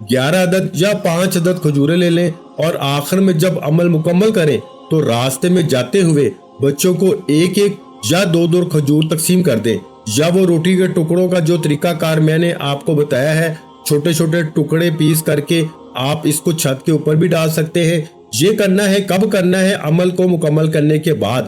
11 عدد یا 5 عدد کھجوریں لے لیں اور آخر میں جب عمل مکمل کریں تو راستے میں جاتے ہوئے بچوں کو ایک ایک یا 2 کھجور تقسیم کر دیں، یا وہ روٹی کے ٹکڑوں کا جو طریقہ کار میں نے آپ کو بتایا ہے، چھوٹے چھوٹے ٹکڑے پیس کر کے آپ اس کو چھت کے اوپر بھی ڈال سکتے ہیں۔ یہ کرنا ہے کب کرنا ہے؟ عمل کو مکمل کرنے کے بعد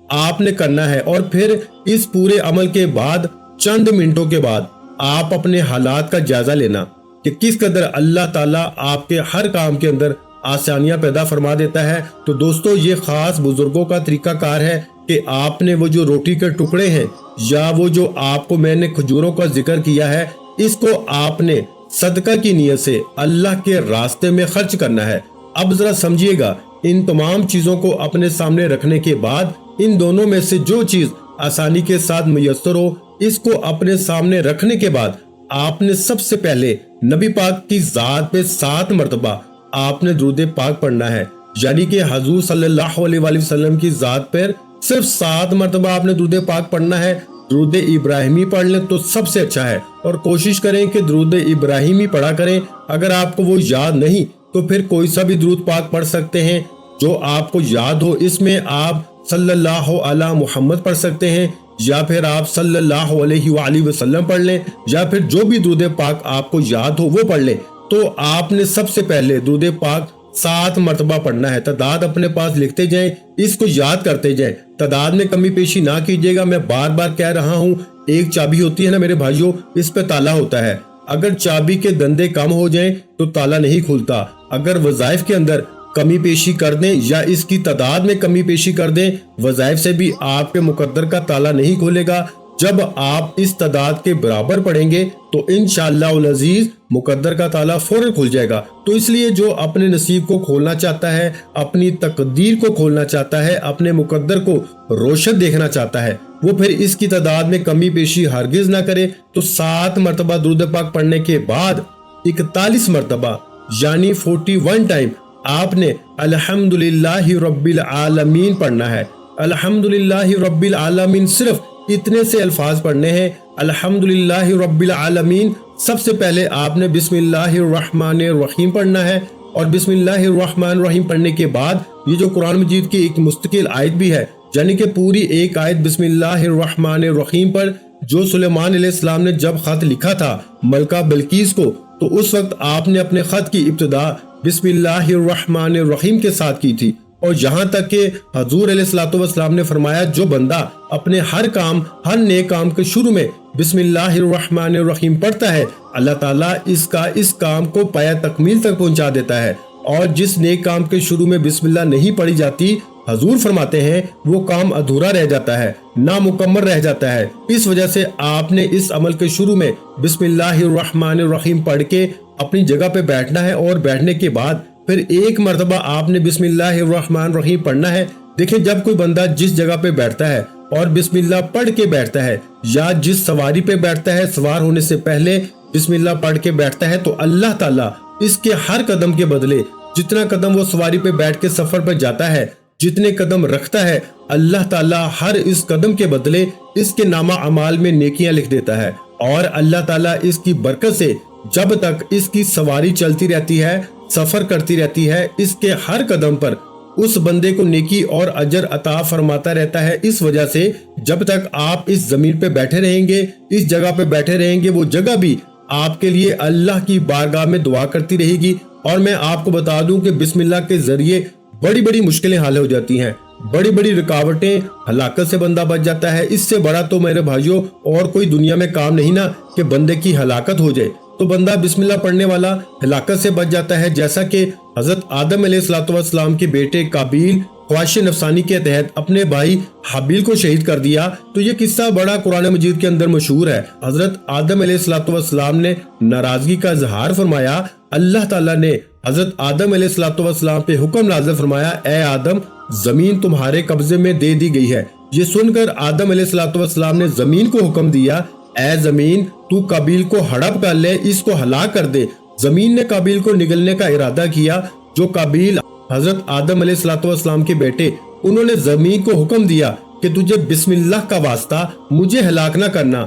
آپ نے کرنا ہے، اور پھر اس پورے عمل کے بعد چند منٹوں کے بعد آپ اپنے حالات کا جائزہ لینا کہ کس قدر اللہ تعالیٰ آپ کے ہر کام کے اندر آسانیاں پیدا فرما دیتا ہے۔ تو دوستو، یہ خاص بزرگوں کا طریقہ کار ہے کہ آپ نے وہ جو روٹی کے ٹکڑے ہیں یا وہ جو آپ کو میں نے کھجوروں کا ذکر کیا ہے، اس کو آپ نے صدقہ کی نیت سے اللہ کے راستے میں خرچ کرنا ہے۔ اب ذرا سمجھیے گا، ان تمام چیزوں کو اپنے سامنے رکھنے کے بعد ان دونوں میں سے جو چیز آسانی کے ساتھ میسر ہو، اس کو اپنے سامنے رکھنے کے بعد آپ نے سب سے پہلے نبی پاک کی ذات پہ 7 مرتبہ آپ نے درود پاک پڑھنا ہے، یعنی کہ حضور صلی اللہ علیہ وآلہ وسلم کی ذات پر صرف 7 مرتبہ آپ نے درود پاک پڑھنا ہے۔ درود ابراہیمی پڑھ لیں تو سب سے اچھا ہے، اور کوشش کریں کہ درود ابراہیمی پڑھا کریں۔ اگر آپ کو وہ یاد نہیں تو پھر کوئی سا بھی درود پاک پڑھ سکتے ہیں جو آپ کو یاد ہو۔ اس میں آپ صلی اللہ علی محمد پڑھ سکتے ہیں، یا پھر آپ صلی اللہ علیہ وآلہ وسلم پڑھ لیں، یا پھر جو بھی درود پاک آپ کو یاد ہو وہ پڑھ لیں۔ تو آپ نے سب سے پہلے درود پاک 7 مرتبہ پڑھنا ہے۔ تعداد اپنے پاس لکھتے جائیں، اس کو یاد کرتے جائیں، تعداد میں کمی پیشی نہ کیجیے گا۔ میں بار بار کہہ رہا ہوں، ایک چابی ہوتی ہے نا میرے بھائیوں، اس پہ تالا ہوتا ہے، اگر چابی کے دندے کم ہو جائیں تو تالا نہیں کھلتا۔ اگر وظائف کے اندر کمی پیشی کر دیں یا اس کی تعداد میں کمی پیشی کر دیں، وظائف سے بھی آپ کے مقدر کا تالا نہیں کھولے گا۔ جب آپ اس تعداد کے برابر پڑھیں گے تو انشاءاللہ العزیز مقدر کا تالا فوراً کھل جائے گا۔ تو اس لیے جو اپنے نصیب کو کھولنا چاہتا ہے، اپنی تقدیر کو کھولنا چاہتا ہے، اپنے مقدر کو روشن دیکھنا چاہتا ہے، وہ پھر اس کی تعداد میں کمی پیشی ہرگز نہ کرے۔ تو 7 مرتبہ درود پاک پڑھنے کے بعد 41 مرتبہ یعنی 41 ٹائم آپ نے الحمدللہ رب العالمین پڑھنا ہے۔ الحمدللہ رب العالمین صرف اتنے سے الفاظ پڑھنے ہیں، الحمدللہ رب العالمین۔ سب سے پہلے آپ نے بسم اللہ الرحمن الرحیم پڑھنا ہے، اور بسم اللہ الرحمن الرحیم پڑھنے کے بعد یہ جو قرآن مجید کی ایک مستقل آیت بھی ہے، یعنی کہ پوری ایک آیت بسم اللہ الرحمن الرحیم پر جو سلیمان علیہ السلام نے جب خط لکھا تھا ملکہ بلقیس کو، تو اس وقت آپ نے اپنے خط کی ابتدا بسم اللہ الرحمن الرحیم کے ساتھ کی تھی۔ اور یہاں تک کہ حضور علیہ الصلوۃ والسلام نے فرمایا، جو بندہ اپنے ہر کام، ہر نیک کام کے شروع میں بسم اللہ الرحمن الرحیم پڑھتا ہے، اللہ تعالیٰ اس کام کو پایہ تکمیل تک پہنچا دیتا ہے۔ اور جس نیک کام کے شروع میں بسم اللہ نہیں پڑھی جاتی، حضور فرماتے ہیں وہ کام ادھورا رہ جاتا ہے، نامکمل رہ جاتا ہے۔ اس وجہ سے آپ نے اس عمل کے شروع میں بسم اللہ الرحمن الرحیم پڑھ کے اپنی جگہ پہ بیٹھنا ہے، اور بیٹھنے کے بعد پھر ایک مرتبہ آپ نے بسم اللہ الرحمن الرحیم پڑھنا ہے۔ دیکھیں، جب کوئی بندہ جس جگہ پہ بیٹھتا ہے اور بسم اللہ پڑھ کے بیٹھتا ہے، یا جس سواری پہ بیٹھتا ہے سوار ہونے سے پہلے بسم اللہ پڑھ کے بیٹھتا ہے، تو اللہ تعالیٰ اس کے ہر قدم کے بدلے، جتنا قدم وہ سواری پہ بیٹھ کے سفر پہ جاتا ہے، جتنے قدم رکھتا ہے، اللہ تعالیٰ ہر اس قدم کے بدلے اس کے نامہ اعمال میں نیکیاں لکھ دیتا ہے۔ اور اللہ تعالیٰ اس کی برکت سے جب تک اس کی سواری چلتی رہتی ہے، سفر کرتی رہتی ہے، اس کے ہر قدم پر اس بندے کو نیکی اور اجر عطا فرماتا رہتا ہے۔ اس وجہ سے جب تک آپ اس زمین پہ بیٹھے رہیں گے، اس جگہ پہ بیٹھے رہیں گے، وہ جگہ بھی آپ کے لیے اللہ کی بارگاہ میں دعا کرتی رہے گی۔ اور میں آپ کو بتا دوں کہ بسم اللہ کے ذریعے بڑی بڑی مشکلیں حل ہو جاتی ہیں، بڑی بڑی رکاوٹیں، ہلاکت سے بندہ بچ جاتا ہے۔ اس سے بڑا تو میرے بھائیوں اور کوئی دنیا میں کام نہیں نا کہ بندے کی ہلاکت ہو جائے، تو بندہ بسم اللہ پڑھنے والا ہلاکت سے بچ جاتا ہے۔ جیسا کہ حضرت آدم علیہ الصلوۃ والسلام کے بیٹے قابیل خواہش نفسانی کے تحت اپنے بھائی حابیل کو شہید کر دیا، تو یہ قصہ بڑا قرآن مجید کے اندر مشہور ہے۔ حضرت آدم علیہ الصلوۃ والسلام نے ناراضگی کا اظہار فرمایا، اللہ تعالیٰ نے حضرت آدم علیہ الصلوۃ والسلام پہ حکم نازل فرمایا، اے آدم، زمین تمہارے قبضے میں دے دی گئی ہے۔ یہ سن کر آدم علیہ الصلوۃ والسلام نے زمین کو حکم دیا، اے زمین، تو قابیل کو ہڑپ کر لے، اس کو ہلاک کر دے۔ زمین نے قابیل کو نگلنے کا ارادہ کیا۔ جو قابیل حضرت آدم علیہ الصلوۃ والسلام کے بیٹے، انہوں نے زمین کو حکم دیا کہ تجھے بسم اللہ کا واسطہ مجھے ہلاک نہ کرنا۔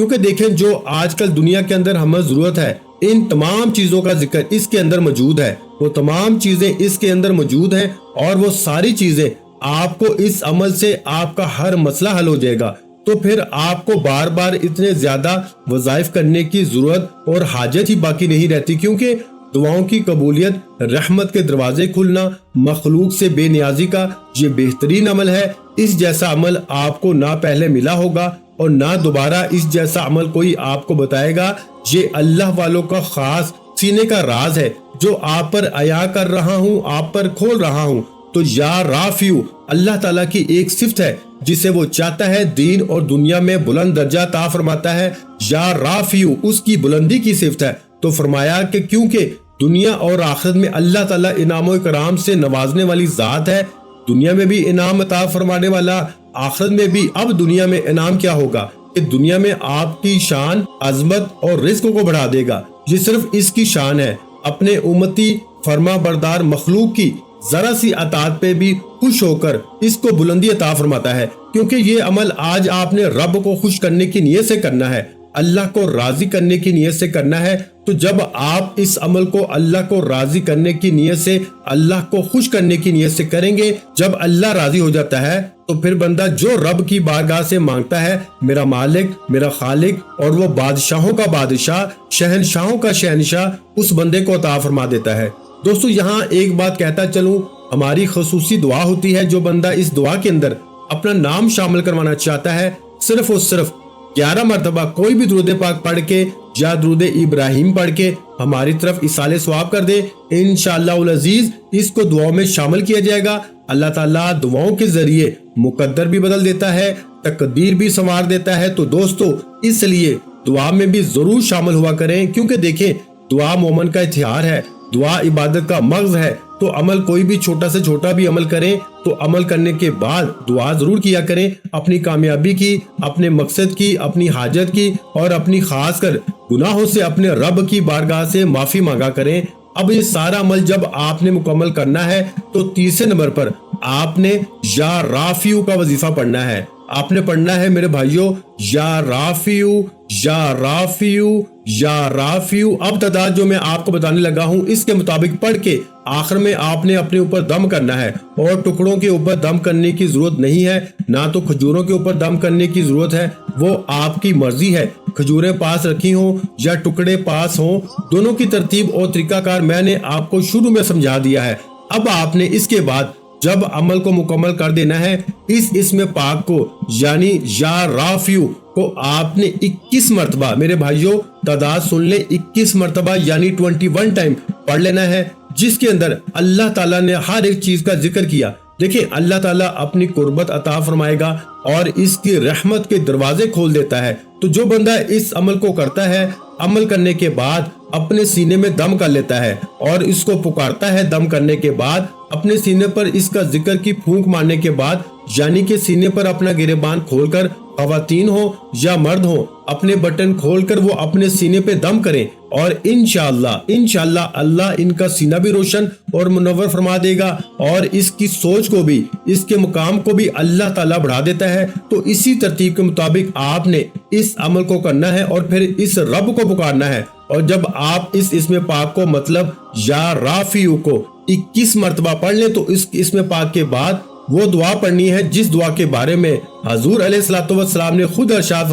کیونکہ دیکھیں جو آج کل دنیا کے اندر ہمیں ضرورت ہے ان تمام چیزوں کا ذکر اس کے اندر موجود ہے، وہ تمام چیزیں اس کے اندر موجود ہیں، اور وہ ساری چیزیں آپ کو اس عمل سے آپ کا ہر مسئلہ حل ہو جائے گا۔ تو پھر آپ کو بار بار اتنے زیادہ وظائف کرنے کی ضرورت اور حاجت ہی باقی نہیں رہتی، کیونکہ دعاؤں کی قبولیت، رحمت کے دروازے کھلنا، مخلوق سے بے نیازی کا یہ بہترین عمل ہے۔ اس جیسا عمل آپ کو نہ پہلے ملا ہوگا اور نہ دوبارہ اس جیسا عمل کوئی آپ کو بتائے گا۔ یہ اللہ والوں کا خاص سینے کا راز ہے جو آپ پر عطا کر رہا ہوں، آپ پر کھول رہا ہوں۔ تو یا رافیو اللہ تعالیٰ کی ایک صفت ہے جسے وہ چاہتا ہے دین اور دنیا میں بلند درجہ عطا فرماتا ہے۔ یا رافیو اس کی بلندی کی صفت ہے۔ تو فرمایا کہ کیونکہ دنیا اور آخرت میں اللہ تعالیٰ انعام و اکرام سے نوازنے والی ذات ہے، دنیا میں بھی انعام عطا فرمانے والا، آخرت میں بھی۔ اب دنیا میں انعام کیا ہوگا کہ دنیا میں آپ کی شان، عظمت اور رزق کو بڑھا دے گا۔ یہ صرف اس کی شان ہے، اپنے امتی فرما بردار مخلوق کی ذرا سی اطاعت پہ بھی خوش ہو کر اس کو بلندی عطا فرماتا ہے، کیونکہ یہ عمل آج آپ نے رب کو خوش کرنے کی نیت سے کرنا ہے، اللہ کو راضی کرنے کی نیت سے کرنا ہے۔ تو جب آپ اس عمل کو اللہ کو راضی کرنے کی نیت سے، اللہ کو خوش کرنے کی نیت سے کریں گے، جب اللہ راضی ہو جاتا ہے تو پھر بندہ جو رب کی بارگاہ سے مانگتا ہے، میرا مالک، میرا خالق، اور وہ بادشاہوں کا بادشاہ، شہنشاہوں کا شہنشاہ، اس بندے کو عطا فرما دیتا ہے۔ دوستو یہاں ایک بات کہتا چلوں، ہماری خصوصی دعا ہوتی ہے، جو بندہ اس دعا کے اندر اپنا نام شامل کروانا چاہتا ہے، صرف اور صرف 11 مرتبہ کوئی بھی درود پاک پڑھ کے یا درود ابراہیم پڑھ کے ہماری طرف ایصال ثواب کر دے، انشاءاللہ العزیز اس کو دعاؤں میں شامل کیا جائے گا۔ اللہ تعالیٰ دعاؤں کے ذریعے مقدر بھی بدل دیتا ہے، تقدیر بھی سنوار دیتا ہے۔ تو دوستو اس لیے دعا میں بھی ضرور شامل ہوا کریں، کیونکہ دیکھیں دعا مومن کا ہتھیار ہے، دعا عبادت کا مغز ہے۔ تو عمل کوئی بھی چھوٹا سے چھوٹا بھی عمل کریں تو عمل کرنے کے بعد دعا ضرور کیا کریں، اپنی کامیابی کی، اپنے مقصد کی، اپنی حاجت کی، اور اپنی خاص کر گناہوں سے اپنے رب کی بارگاہ سے معافی مانگا کریں۔ اب یہ سارا عمل جب آپ نے مکمل کرنا ہے تو تیسرے نمبر پر آپ نے یا رافیو کا وظیفہ پڑھنا ہے۔ آپ نے پڑھنا ہے میرے بھائیوں، یا رافیو، یا رافیو، یا رافیو۔ اب تعداد جو میں آپ کو بتانے لگا ہوں اس کے مطابق پڑھ کے آخر میں آپ نے اپنے اوپر دم کرنا ہے، اور ٹکڑوں کے اوپر دم کرنے کی ضرورت نہیں ہے، نہ تو کھجوروں کے اوپر دم کرنے کی ضرورت ہے، وہ آپ کی مرضی ہے۔ کھجوریں پاس رکھی ہوں یا ٹکڑے پاس ہوں، دونوں کی ترتیب اور طریقہ کار میں نے آپ کو شروع میں سمجھا دیا ہے۔ اب آپ نے اس کے بعد جب عمل کو مکمل کر دینا ہے، اس اسم پاک کو یعنی یا رافیو کو آپ نے 21 مرتبہ، میرے بھائیوں تعداد سن لیں، 21 مرتبہ یعنی 21 ٹائم پڑھ لینا ہے، جس کے اندر اللہ تعالیٰ نے ہر ایک چیز کا ذکر کیا۔ دیکھیں اللہ تعالیٰ اپنی قربت عطا فرمائے گا اور اس کی رحمت کے دروازے کھول دیتا ہے۔ تو جو بندہ اس عمل کو کرتا ہے، عمل کرنے کے بعد اپنے سینے میں دم کر لیتا ہے اور اس کو پکارتا ہے، دم کرنے کے بعد اپنے سینے پر اس کا ذکر کی پھونک مارنے کے بعد، یعنی کہ سینے پر اپنا گریبان کھول کر، خواتین ہو یا مرد ہو، اپنے بٹن کھول کر وہ اپنے سینے پہ دم کریں، اور انشاءاللہ اللہ ان کا سینہ بھی روشن اور منور فرما دے گا، اور اس کی سوچ کو بھی، اس کے مقام کو بھی اللہ تعالیٰ بڑھا دیتا ہے۔ تو اسی ترتیب کے مطابق آپ نے اس عمل کو کرنا ہے اور پھر اس رب کو پکارنا ہے۔ اور جب آپ اس اسم پاک کو مطلب یا رافیو کو 21 مرتبہ پڑھ لیں تو اس اسم پاک کے بعد وہ دعا پڑھنی ہے جس دعا کے بارے میں حضور علیہ الصلوۃ والسلام نے خود ارشاد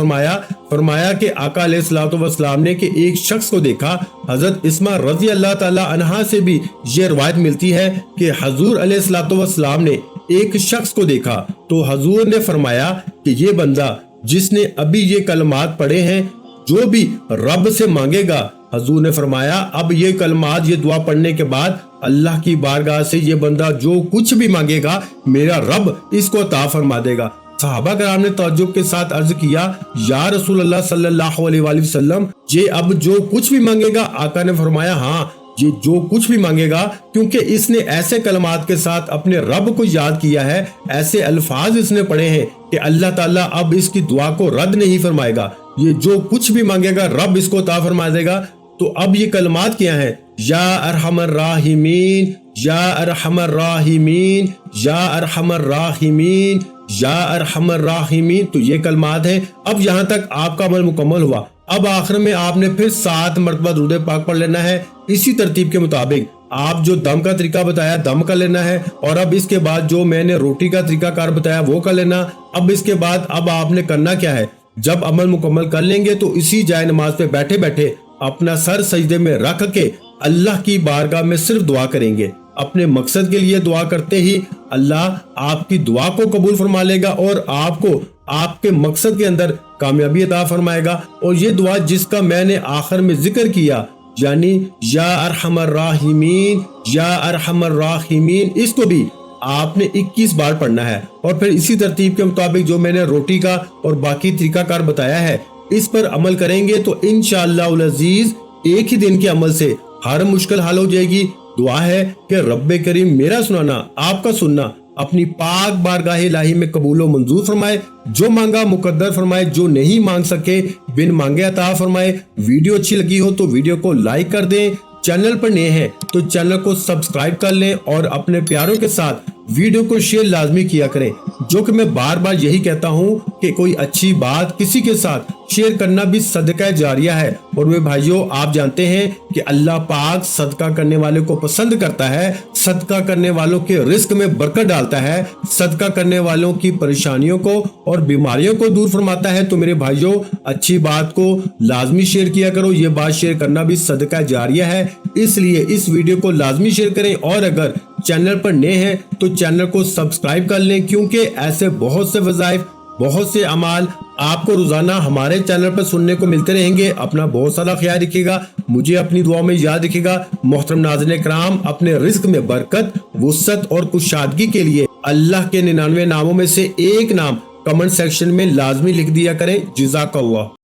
فرمایا کہ آقا علیہ الصلوۃ والسلام نے کہ ایک شخص کو دیکھا۔ حضرت اسماء رضی اللہ تعالی عنہا سے بھی یہ روایت ملتی ہے کہ حضور علیہ الصلوۃ والسلام نے ایک شخص کو دیکھا تو حضور نے فرمایا کہ یہ بندہ جس نے ابھی یہ کلمات پڑھے ہیں، جو بھی رب سے مانگے گا، حضور نے فرمایا اب یہ کلمات، یہ دعا پڑھنے کے بعد اللہ کی بارگاہ سے یہ بندہ جو کچھ بھی مانگے گا، میرا رب اس کو عطا فرما دے گا۔ صحابہ کرام نے تعجب کے ساتھ عرض کیا، یا رسول اللہ صلی اللہ علیہ وآلہ وسلم، یہ اب جو کچھ بھی مانگے گا؟ آقا نے فرمایا ہاں، یہ جو کچھ بھی مانگے گا، کیونکہ اس نے ایسے کلمات کے ساتھ اپنے رب کو یاد کیا ہے، ایسے الفاظ اس نے پڑھے ہیں کہ اللہ تعالیٰ اب اس کی دعا کو رد نہیں فرمائے گا، یہ جو کچھ بھی مانگے گا رب اس کو عطا فرما دے گا۔ تو اب یہ کلمات کیا ہیں؟ یا ارحم الراحمین، یا ارحم الراحمین، یا ارحم الراحمین، یا ارحمر راحمین۔ تو یہ کلمات ہیں۔ اب یہاں تک آپ کا عمل مکمل ہوا۔ اب آخر میں آپ نے پھر 7 مرتبہ درود پاک پڑھ لینا ہے۔ اسی ترتیب کے مطابق آپ جو دم کا طریقہ بتایا دم کر لینا ہے، اور اب اس کے بعد جو میں نے روٹی کا طریقہ کار بتایا وہ کر لینا۔ اب اس کے بعد اب آپ نے کرنا کیا ہے، جب عمل مکمل کر لیں گے تو اسی جائے نماز پہ بیٹھے بیٹھے اپنا سر سجدے میں رکھ کے اللہ کی بارگاہ میں صرف دعا کریں گے۔ اپنے مقصد کے لیے دعا کرتے ہی اللہ آپ کی دعا کو قبول فرما لے گا اور آپ کو آپ کے مقصد کے اندر کامیابی عطا فرمائے گا۔ اور یہ دعا جس کا میں نے آخر میں ذکر کیا، یعنی یا ارحم الراحمین یا ارحم الراحمین، اس کو بھی آپ نے 21 بار پڑھنا ہے۔ اور پھر اسی ترتیب کے مطابق جو میں نے روٹی کا اور باقی طریقہ کار بتایا ہے اس پر عمل کریں گے تو انشاءاللہ العزیز ایک ہی دن کے عمل سے ہر مشکل حل ہو جائے گی۔ دعا ہے کہ رب کریم میرا سنانا آپ کا سننا اپنی پاک بارگاہ الہی میں قبول و منظور فرمائے، جو مانگا مقدر فرمائے، جو نہیں مانگ سکے بن مانگے عطا فرمائے۔ ویڈیو اچھی لگی ہو تو ویڈیو کو لائک کر دیں، چینل پر نئے ہیں تو چینل کو سبسکرائب کر لیں اور اپنے پیاروں کے ساتھ ویڈیو کو شیئر لازمی کیا کریں، جو کہ میں بار بار یہی کہتا ہوں کہ کوئی اچھی بات کسی کے ساتھ شیئر کرنا بھی صدقہ جاریہ ہے۔ اور میرے بھائیوں، آپ جانتے ہیں کہ اللہ پاک صدقہ کرنے والے کو پسند کرتا ہے، صدقہ کرنے والوں کے رزق میں برکت ڈالتا ہے، صدقہ کرنے والوں کی پریشانیوں کو اور بیماریوں کو دور فرماتا ہے۔ تو میرے بھائیوں، اچھی بات کو لازمی شیئر کیا کرو، یہ بات شیئر کرنا بھی صدقہ جاریہ ہے، اس لیے اس ویڈیو کو لازمی شیئر کریں۔ اور اگر چینل پر نئے ہیں تو چینل کو سبسکرائب کر لیں، کیونکہ ایسے بہت سے وظائف، بہت سے اعمال آپ کو روزانہ ہمارے چینل پر سننے کو ملتے رہیں گے۔ اپنا بہت سارا خیال رکھیے گا، مجھے اپنی دعاؤں میں یاد رکھیے گا۔ محترم ناظرین کرام، اپنے رزق میں برکت، وسعت اور کشادگی کے لیے اللہ کے 99 ناموں میں سے ایک نام کمنٹ سیکشن میں لازمی لکھ دیا کریں۔ جزاک اللہ۔